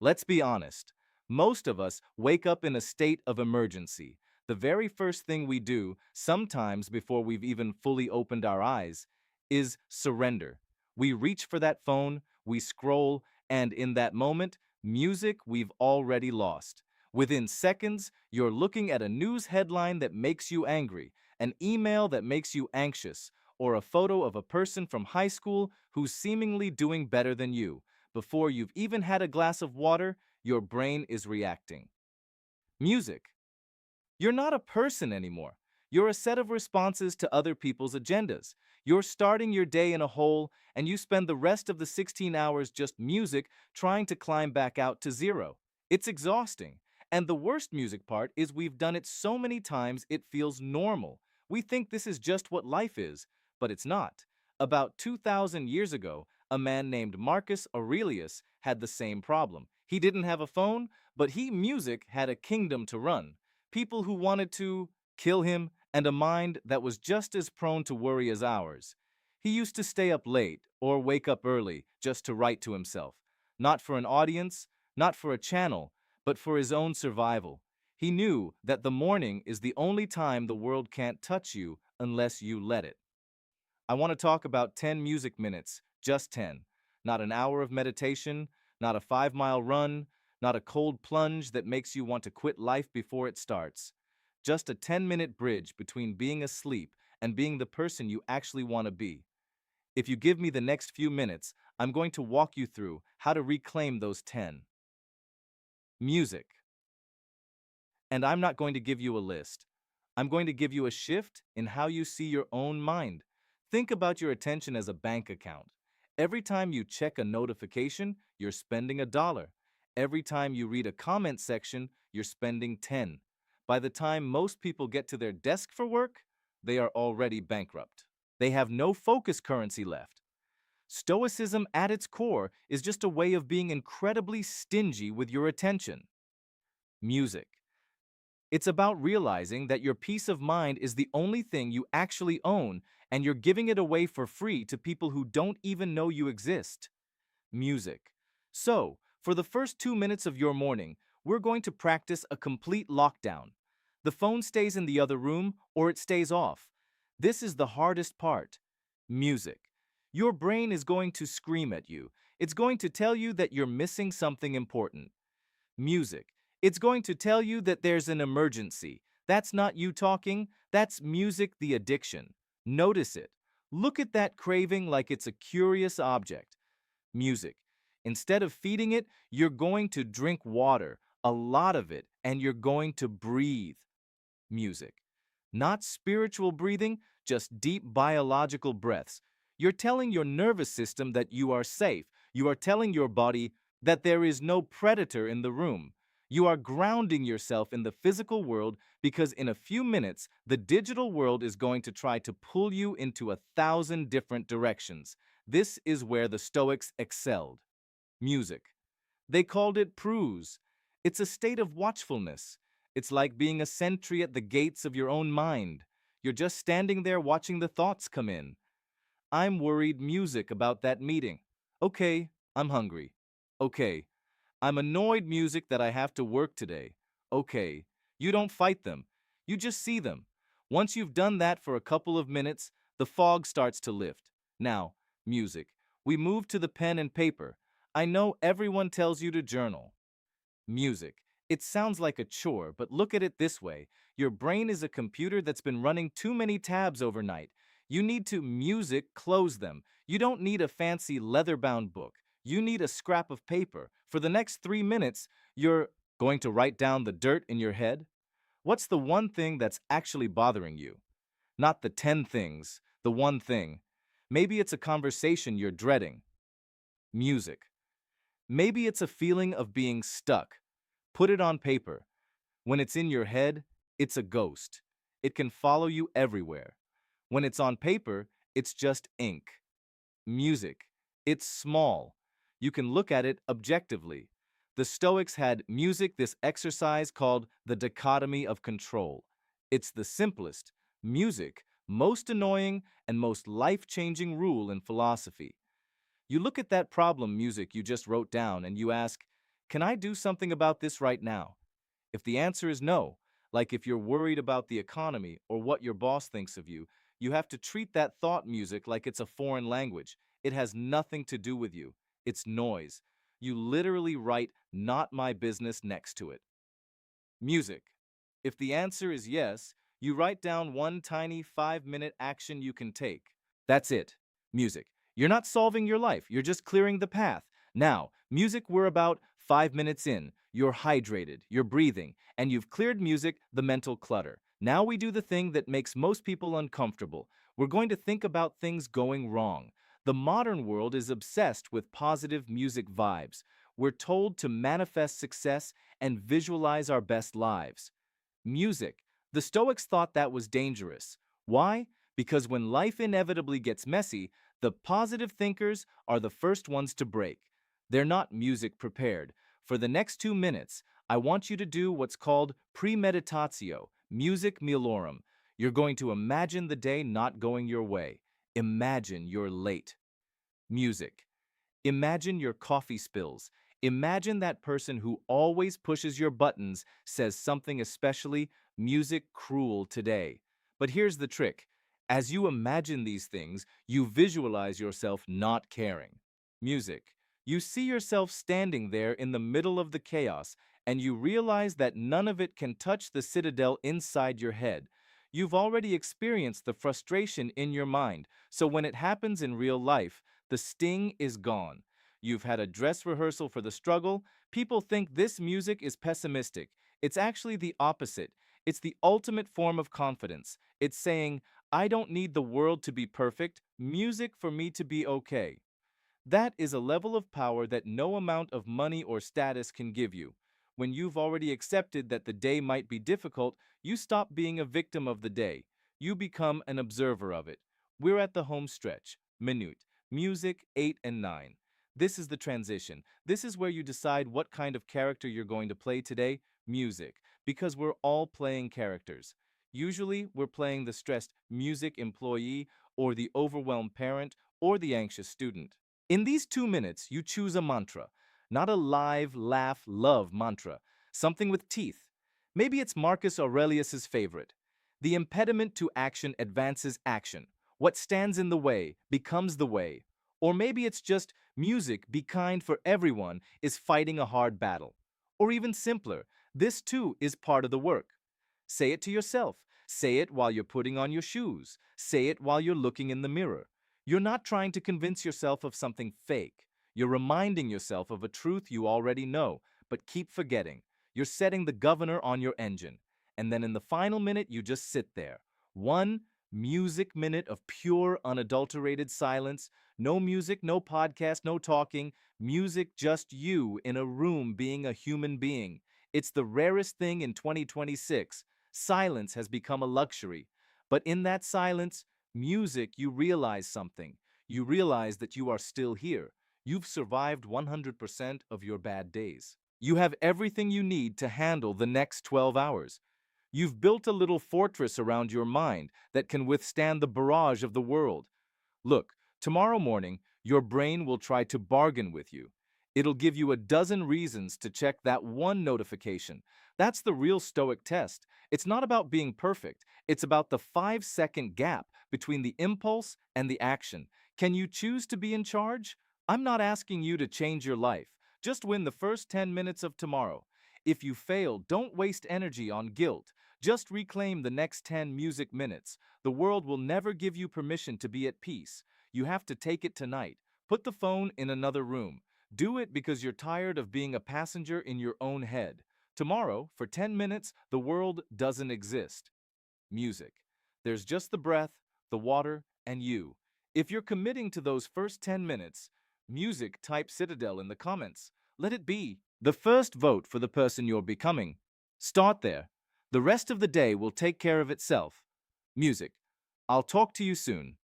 Let's be honest. Most of us wake up in a state of emergency. The very first thing we do, sometimes before we've even fully opened our eyes, is surrender. We reach for that phone, we scroll, and in that moment, music we've already lost. Within seconds, you're looking at a news headline that makes you angry, an email that makes you anxious, or a photo of a person from high school who's seemingly doing better than you. Before you've even had a glass of water, your brain is reacting. Music. You're not a person anymore. You're a set of responses to other people's agendas. You're starting your day in a hole, and you spend the rest of the 16 hours just music trying to climb back out to zero. It's exhausting. And the worst music part is we've done it so many times it feels normal. We think this is just what life is, but it's not. About 2,000 years ago, a man named Marcus Aurelius had the same problem. He didn't have a phone, but music had a kingdom to run. People who wanted to kill him, and a mind that was just as prone to worry as ours. He used to stay up late or wake up early just to write to himself, not for an audience, not for a channel, but for his own survival. He knew that the morning is the only time the world can't touch you unless you let it. I want to talk about 10 music minutes, just 10. Not an hour of meditation, not a 5-mile run, not a cold plunge that makes you want to quit life before it starts. Just a 10-minute bridge between being asleep and being the person you actually want to be. If you give me the next few minutes, I'm going to walk you through how to reclaim those 10. Music. And I'm not going to give you a list. I'm going to give you a shift in how you see your own mind. Think about your attention as a bank account. Every time you check a notification, you're spending $1. Every time you read a comment section, you're spending 10. By the time most people get to their desk for work, they are already bankrupt. They have no focus currency left. Stoicism at its core is just a way of being incredibly stingy with your attention. Music. It's about realizing that your peace of mind is the only thing you actually own, and you're giving it away for free to people who don't even know you exist. Music. So, for the first 2 minutes of your morning, we're going to practice a complete lockdown. The phone stays in the other room or it stays off. This is the hardest part. Music. Your brain is going to scream at you. It's going to tell you that you're missing something important. Music. It's going to tell you that there's an emergency. That's not you talking, that's music, the addiction. Notice it. Look at that craving like it's a curious object. Music. Instead of feeding it, you're going to drink water, a lot of it, and you're going to breathe. Music. Not spiritual breathing, just deep biological breaths. You're telling your nervous system that you are safe. You are telling your body that there is no predator in the room. You are grounding yourself in the physical world because in a few minutes, the digital world is going to try to pull you into 1,000 different directions. This is where the Stoics excelled. Music. They called it prose. It's a state of watchfulness. It's like being a sentry at the gates of your own mind. You're just standing there watching the thoughts come in. I'm worried music about that meeting. Okay, I'm hungry. Okay, I'm annoyed music that I have to work today. Okay, you don't fight them. You just see them. Once you've done that for a couple of minutes, the fog starts to lift. Now, music. We move to the pen and paper. I know everyone tells you to journal. Music. It sounds like a chore, but look at it this way. Your brain is a computer that's been running too many tabs overnight. You need to close them. You don't need a fancy leather-bound book. You need a scrap of paper. For the next 3 minutes, you're going to write down the dirt in your head. What's the one thing that's actually bothering you? Not the 10 things, the one thing. Maybe it's a conversation you're dreading. Music. Maybe it's a feeling of being stuck. Put it on paper. When it's in your head, it's a ghost. It can follow you everywhere. When it's on paper, it's just ink. Music. It's small. You can look at it objectively. The Stoics had music, this exercise called the dichotomy of control. It's the simplest, music, most annoying, and most life-changing rule in philosophy. You look at that problem music you just wrote down and you ask, Can I do something about this right now? If the answer is no, like if you're worried about the economy or what your boss thinks of you, you have to treat that thought music like it's a foreign language. It has nothing to do with you. It's noise. You literally write "not my business" next to it. Music. If the answer is yes, you write down one tiny 5-minute action you can take. That's it. Music. You're not solving your life, you're just clearing the path. Now, music, we're about 5 minutes in. You're hydrated, you're breathing, and you've cleared music, the mental clutter. Now we do the thing that makes most people uncomfortable. We're going to think about things going wrong. The modern world is obsessed with positive music vibes. We're told to manifest success and visualize our best lives. Music. The Stoics thought that was dangerous. Why? Because when life inevitably gets messy, the positive thinkers are the first ones to break. They're not music prepared. For the next 2 minutes, I want you to do what's called premeditatio, music miorum. You're going to imagine the day not going your way. Imagine you're late. Music. Imagine your coffee spills. Imagine that person who always pushes your buttons says something especially music cruel today. But here's the trick. As you imagine these things, you visualize yourself not caring. Music. You see yourself standing there in the middle of the chaos, and you realize that none of it can touch the citadel inside your head. You've already experienced the frustration in your mind, so when it happens in real life, the sting is gone. You've had a dress rehearsal for the struggle. People think this music is pessimistic. It's actually the opposite. It's the ultimate form of confidence. It's saying, I don't need the world to be perfect, music for me to be okay. That is a level of power that no amount of money or status can give you. When you've already accepted that the day might be difficult, you stop being a victim of the day. You become an observer of it. We're at the home stretch. Minute. Music 8 and 9. This is the transition. This is where you decide what kind of character you're going to play today. Music. Because we're all playing characters. Usually, we're playing the stressed music employee, or the overwhelmed parent, or the anxious student. In these 2 minutes, you choose a mantra, not a live, laugh, love mantra, something with teeth. Maybe it's Marcus Aurelius's favorite. The impediment to action advances action. What stands in the way becomes the way. Or maybe it's just music, be kind for everyone, is fighting a hard battle. Or even simpler, this too is part of the work. Say it to yourself. Say it while you're putting on your shoes. Say it while you're looking in the mirror. You're not trying to convince yourself of something fake. You're reminding yourself of a truth you already know, but keep forgetting. You're setting the governor on your engine. And then in the final minute, you just sit there. One music minute of pure, unadulterated silence. No music, no podcast, no talking. Music, just you in a room being a human being. It's the rarest thing in 2026. Silence has become a luxury. But in that silence, music, you realize something. You realize that you are still here. You've survived 100% of your bad days. You have everything you need to handle the next 12 hours. You've built a little fortress around your mind that can withstand the barrage of the world. Look, tomorrow morning, your brain will try to bargain with you. It'll give you a dozen reasons to check that one notification. That's the real Stoic test. It's not about being perfect. It's about the 5-second gap between the impulse and the action. Can you choose to be in charge? I'm not asking you to change your life. Just win the first 10 minutes of tomorrow. If you fail, don't waste energy on guilt. Just reclaim the next 10 music minutes. The world will never give you permission to be at peace. You have to take it tonight. Put the phone in another room. Do it because you're tired of being a passenger in your own head. Tomorrow, for 10 minutes, the world doesn't exist. Music. There's just the breath, the water, and you. If you're committing to those first 10 minutes, music, type Citadel in the comments. Let it be the first vote for the person you're becoming. Start there. The rest of the day will take care of itself. Music. I'll talk to you soon.